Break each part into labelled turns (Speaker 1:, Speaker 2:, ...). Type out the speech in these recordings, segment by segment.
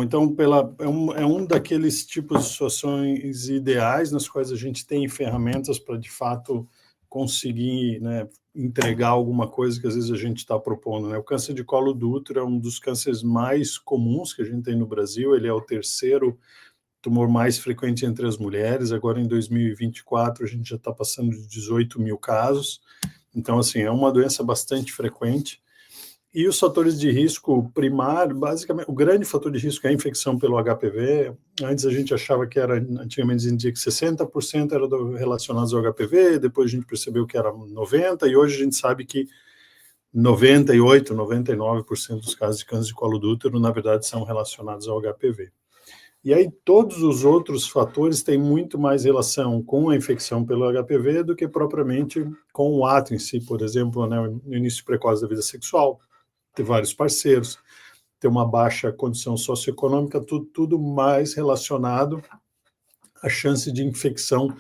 Speaker 1: Então, é um daqueles tipos de situações ideais nas quais a gente tem ferramentas para, de fato, conseguir, né, entregar alguma coisa que às vezes a gente está propondo, né? O câncer de colo do útero é um dos cânceres mais comuns que a gente tem no Brasil, ele é o terceiro tumor mais frequente entre as mulheres. Agora, em 2024, a gente já está passando de 18 mil casos. Então, assim, é uma doença bastante frequente. E os fatores de risco primário, basicamente, o grande fator de risco é a infecção pelo HPV. Antes a gente achava que era, antigamente dizia que 60% era relacionados ao HPV, depois a gente percebeu que era 90%, e hoje a gente sabe que 98%, 99% dos casos de câncer de colo do útero, na verdade, são relacionados ao HPV. E aí todos os outros fatores têm muito mais relação com a infecção pelo HPV do que propriamente com o ato em si, por exemplo, né, no início precoce da vida sexual, ter vários parceiros, ter uma baixa condição socioeconômica, tudo mais relacionado à chance de infecção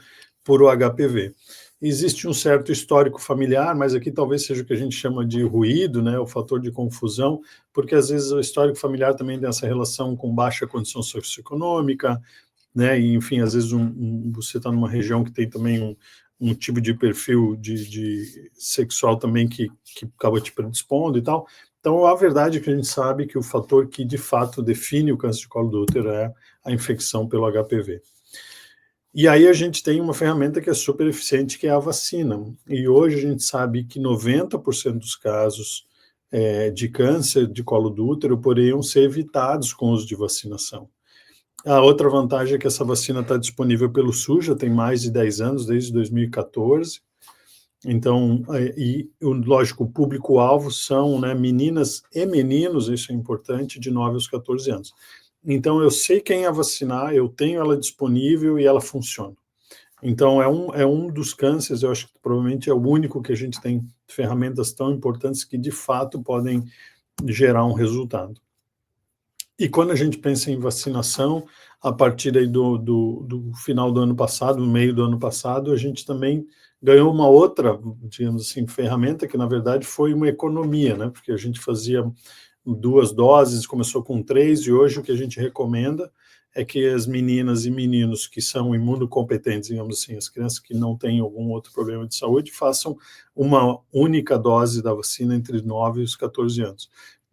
Speaker 1: por o HPV. Existe um certo histórico familiar, mas aqui talvez seja o que a gente chama de ruído, né, o fator de confusão, porque às vezes o histórico familiar também tem essa relação com baixa condição socioeconômica, né, e enfim, às vezes você está numa região que tem também um tipo de perfil de sexual também que acaba te predispondo e tal. Então, a verdade é que a gente sabe que o fator que de fato define o câncer de colo do útero é a infecção pelo HPV. E aí a gente tem uma ferramenta que é super eficiente, que é a vacina. E hoje a gente sabe que 90% dos casos de câncer de colo do útero poderiam ser evitados com o uso de vacinação. A outra vantagem é que essa vacina está disponível pelo SUS, já tem mais de 10 anos, desde 2014. Então, lógico, o público-alvo são, né, meninas e meninos, isso é importante, de 9 aos 14 anos. Então, eu sei quem é vacinar, eu tenho ela disponível e ela funciona. Então, é um dos cânceres, eu acho que provavelmente é o único que a gente tem ferramentas tão importantes que, de fato, podem gerar um resultado. E quando a gente pensa em vacinação, a partir aí do final do ano passado, no meio do ano passado, a gente também ganhou uma outra, digamos assim, ferramenta que, na verdade, foi uma economia, né? Porque a gente fazia 2 doses, começou com 3, e hoje o que a gente recomenda é que as meninas e meninos que são imunocompetentes, digamos assim, as crianças que não têm algum outro problema de saúde, façam uma única dose da vacina entre 9 e os 14 anos.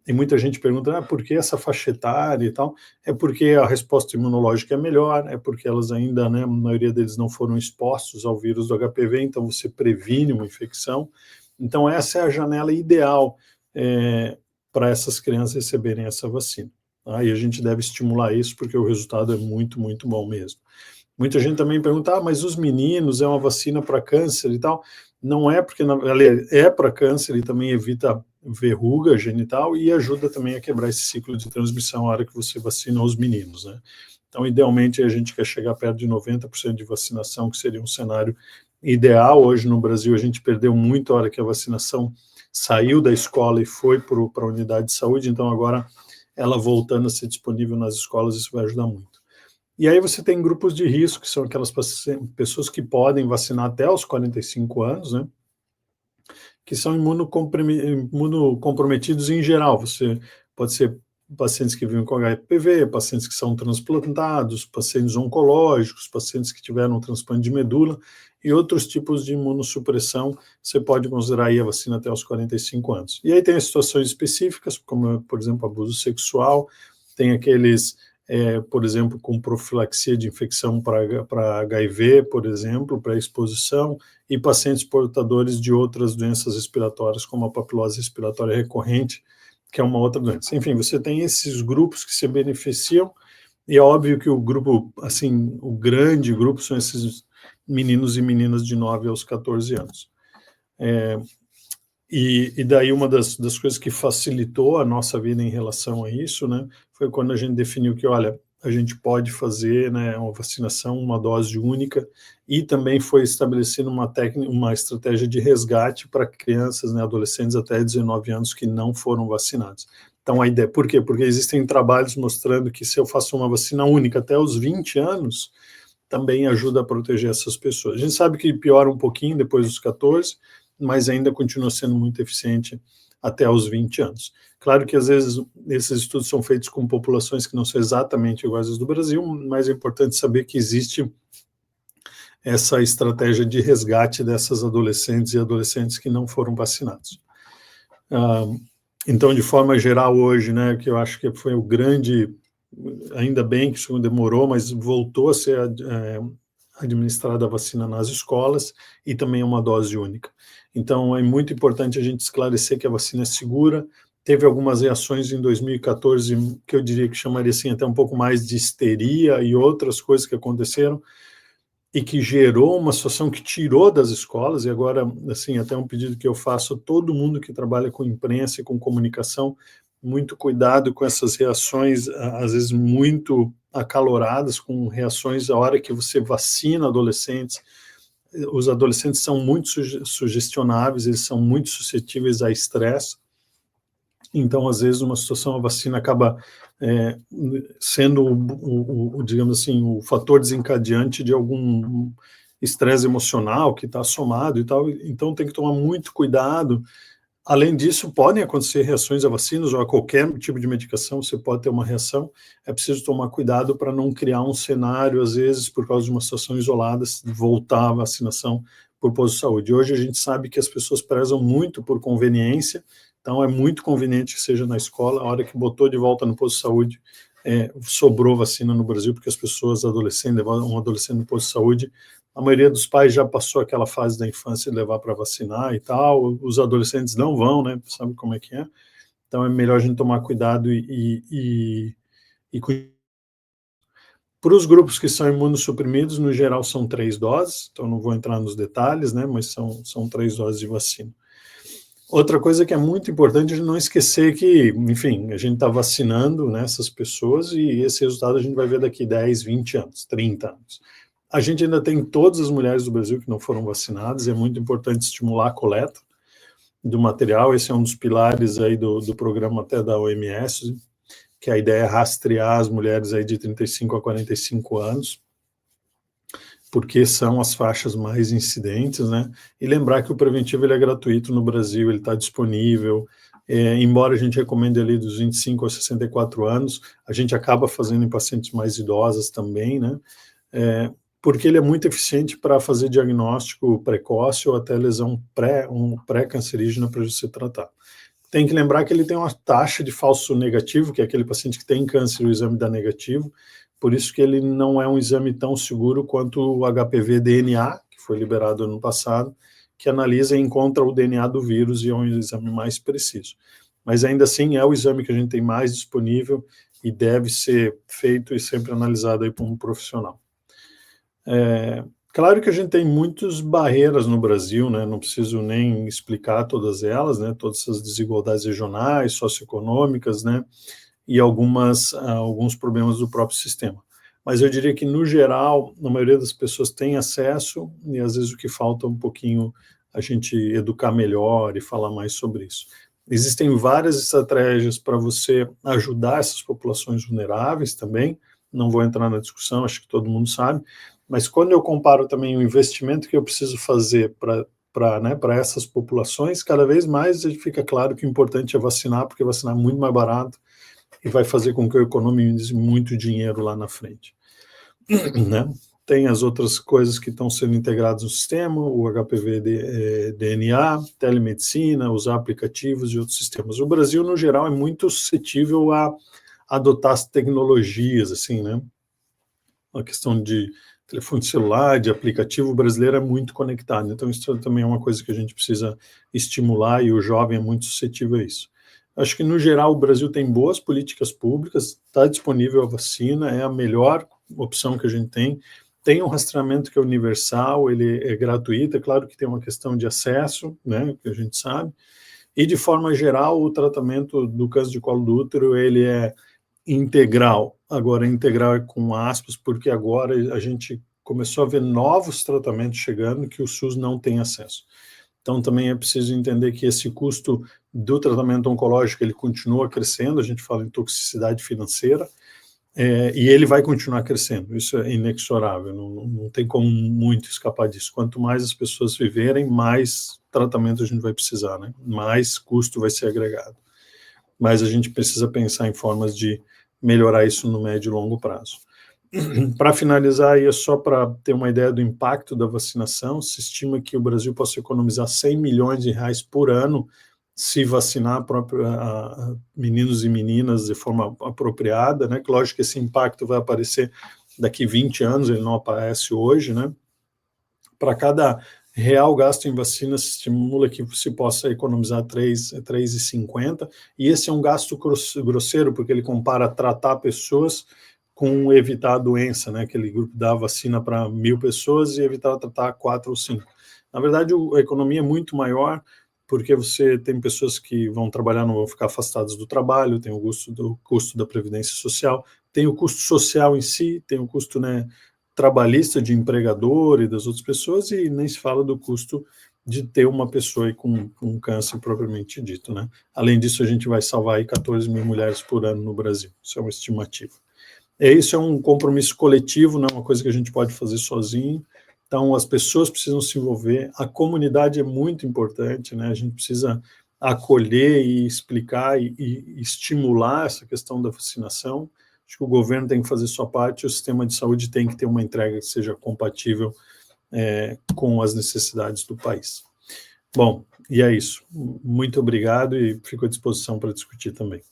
Speaker 1: E muita gente pergunta, por que essa faixa etária e tal? É porque a resposta imunológica é melhor, é porque elas ainda, né, a maioria deles não foram expostos ao vírus do HPV, então você previne uma infecção. Então essa é a janela ideal para essas crianças receberem essa vacina. Tá? E a gente deve estimular isso porque o resultado é muito, muito bom mesmo. Muita gente também pergunta, mas os meninos, é uma vacina para câncer e tal? Não é, porque é para câncer e também evita verruga genital e ajuda também a quebrar esse ciclo de transmissão na hora que você vacina os meninos, né? Então, idealmente, a gente quer chegar perto de 90% de vacinação, que seria um cenário ideal. Hoje, no Brasil, a gente perdeu muito a hora que a vacinação saiu da escola e foi para a unidade de saúde, então agora ela voltando a ser disponível nas escolas, isso vai ajudar muito. E aí você tem grupos de risco, que são aquelas pessoas que podem vacinar até os 45 anos, né? Que são imunocomprometidos em geral. Você pode ser pacientes que vivem com HPV, pacientes que são transplantados, pacientes oncológicos, pacientes que tiveram um transplante de medula e outros tipos de imunossupressão. Você pode considerar aí a vacina até os 45 anos. E aí tem as situações específicas, como, por exemplo, abuso sexual, tem aqueles por exemplo, com profilaxia de infecção para HIV, por exemplo, para exposição, e pacientes portadores de outras doenças respiratórias, como a papilose respiratória recorrente, que é uma outra doença. Enfim, você tem esses grupos que se beneficiam, e é óbvio que o grupo, assim, o grande grupo são esses meninos e meninas de 9 aos 14 anos. E daí uma das coisas que facilitou a nossa vida em relação a isso, né, foi quando a gente definiu que, olha, a gente pode fazer, né, uma vacinação, uma dose única, e também foi estabelecida uma estratégia de resgate para crianças, né, adolescentes até 19 anos que não foram vacinados. Então a ideia, por quê? Porque existem trabalhos mostrando que se eu faço uma vacina única até os 20 anos, também ajuda a proteger essas pessoas. A gente sabe que piora um pouquinho depois dos 14, mas ainda continua sendo muito eficiente até os 20 anos. Claro que, às vezes, esses estudos são feitos com populações que não são exatamente iguais às do Brasil, mas é importante saber que existe essa estratégia de resgate dessas adolescentes e adolescentes que não foram vacinados. Então, de forma geral, hoje, né, que eu acho que foi o grande, ainda bem que isso demorou, mas voltou a ser administrada a vacina nas escolas e também uma dose única. Então, é muito importante a gente esclarecer que a vacina é segura. Teve algumas reações em 2014 que eu diria que chamaria assim até um pouco mais de histeria e outras coisas que aconteceram e que gerou uma situação que tirou das escolas, e agora, assim, até um pedido que eu faço a todo mundo que trabalha com imprensa e com comunicação, muito cuidado com essas reações, às vezes muito acaloradas, com reações a hora que você vacina adolescentes. Os adolescentes são muito sugestionáveis, eles são muito suscetíveis a estresse, então, às vezes, uma situação, a vacina acaba sendo, digamos assim, o fator desencadeante de algum estresse emocional que está somado e tal, então tem que tomar muito cuidado. Além disso, podem acontecer reações a vacinas ou a qualquer tipo de medicação, você pode ter uma reação, é preciso tomar cuidado para não criar um cenário, às vezes, por causa de uma situação isolada, voltar à vacinação por posto de saúde. Hoje a gente sabe que as pessoas prezam muito por conveniência, então é muito conveniente que seja na escola, a hora que botou de volta no posto de saúde, sobrou vacina no Brasil, porque as pessoas, adolescentes, levam um adolescente no posto de saúde, a maioria dos pais já passou aquela fase da infância de levar para vacinar e tal, os adolescentes não vão, né, sabe como é que é, então é melhor a gente tomar cuidado para os grupos que são imunossuprimidos, no geral são 3 doses, então não vou entrar nos detalhes, né, mas são 3 doses de vacina. Outra coisa que é muito importante é não esquecer que, enfim, a gente está vacinando, né, essas pessoas e esse resultado a gente vai ver daqui 10, 20 anos, 30 anos. A gente ainda tem todas as mulheres do Brasil que não foram vacinadas, é muito importante estimular a coleta do material, esse é um dos pilares aí do programa até da OMS, que a ideia é rastrear as mulheres aí de 35 a 45 anos, porque são as faixas mais incidentes, né? E lembrar que o preventivo ele é gratuito no Brasil, ele está disponível, embora a gente recomende ali dos 25 a 64 anos, a gente acaba fazendo em pacientes mais idosas também, né? Porque ele é muito eficiente para fazer diagnóstico precoce ou até lesão pré-cancerígena para você tratar. Tem que lembrar que ele tem uma taxa de falso negativo, que é aquele paciente que tem câncer e o exame dá negativo, por isso que ele não é um exame tão seguro quanto o HPV-DNA, que foi liberado ano passado, que analisa e encontra o DNA do vírus e é um exame mais preciso. Mas ainda assim é o exame que a gente tem mais disponível e deve ser feito e sempre analisado aí por um profissional. Claro que a gente tem muitas barreiras no Brasil, né? Não preciso nem explicar todas elas, né? Todas essas desigualdades regionais, socioeconômicas, né? E alguns problemas do próprio sistema. Mas eu diria que, no geral, a maioria das pessoas tem acesso e, às vezes, o que falta um pouquinho a gente educar melhor e falar mais sobre isso. Existem várias estratégias para você ajudar essas populações vulneráveis também, não vou entrar na discussão, acho que todo mundo sabe, mas quando eu comparo também o investimento que eu preciso fazer para essas populações, cada vez mais fica claro que o importante é vacinar, porque vacinar é muito mais barato e vai fazer com que eu economize muito dinheiro lá na frente. Né? Tem as outras coisas que estão sendo integradas no sistema, o HPV-DNA, telemedicina, usar aplicativos e outros sistemas. O Brasil, no geral, é muito suscetível a adotar as tecnologias, assim, né? A questão de telefone celular, de aplicativo, o brasileiro é muito conectado, então isso também é uma coisa que a gente precisa estimular e o jovem é muito suscetível a isso. Acho que, no geral, o Brasil tem boas políticas públicas, está disponível a vacina, é a melhor opção que a gente tem um rastreamento que é universal, ele é gratuito, é claro que tem uma questão de acesso, né, que a gente sabe, e, de forma geral, o tratamento do câncer de colo do útero, ele é integral. Agora, integral é com aspas, porque agora a gente começou a ver novos tratamentos chegando que o SUS não tem acesso. Então, também é preciso entender que esse custo do tratamento oncológico, ele continua crescendo, a gente fala em toxicidade financeira, e ele vai continuar crescendo, isso é inexorável, não tem como muito escapar disso. Quanto mais as pessoas viverem, mais tratamento a gente vai precisar, né? Mais custo vai ser agregado. Mas a gente precisa pensar em formas de melhorar isso no médio e longo prazo. Para finalizar, aí é só para ter uma ideia do impacto da vacinação, se estima que o Brasil possa economizar 100 milhões de reais por ano se vacinar meninos e meninas de forma apropriada, né? Lógico que esse impacto vai aparecer daqui 20 anos, ele não aparece hoje, né? Para cada real gasto em vacina, se estimula que se possa economizar 3,50, e esse é um gasto grosseiro, porque ele compara tratar pessoas com evitar a doença, né? Aquele grupo dá vacina para 1.000 pessoas e evitar tratar 4 ou 5. Na verdade, a economia é muito maior, porque você tem pessoas que vão trabalhar, não vão ficar afastadas do trabalho, tem o custo da previdência social, tem o custo social em si, tem o custo, né, trabalhista de empregador e das outras pessoas, e nem se fala do custo de ter uma pessoa aí com câncer propriamente dito, né? Além disso, a gente vai salvar aí 14 mil mulheres por ano no Brasil, isso é uma estimativa. Isso é um compromisso coletivo, não é uma coisa que a gente pode fazer sozinho, então as pessoas precisam se envolver, a comunidade é muito importante, né? A gente precisa acolher e explicar e estimular essa questão da vacinação. Acho que o governo tem que fazer sua parte, o sistema de saúde tem que ter uma entrega que seja compatível com as necessidades do país. Bom, e é isso. Muito obrigado e fico à disposição para discutir também.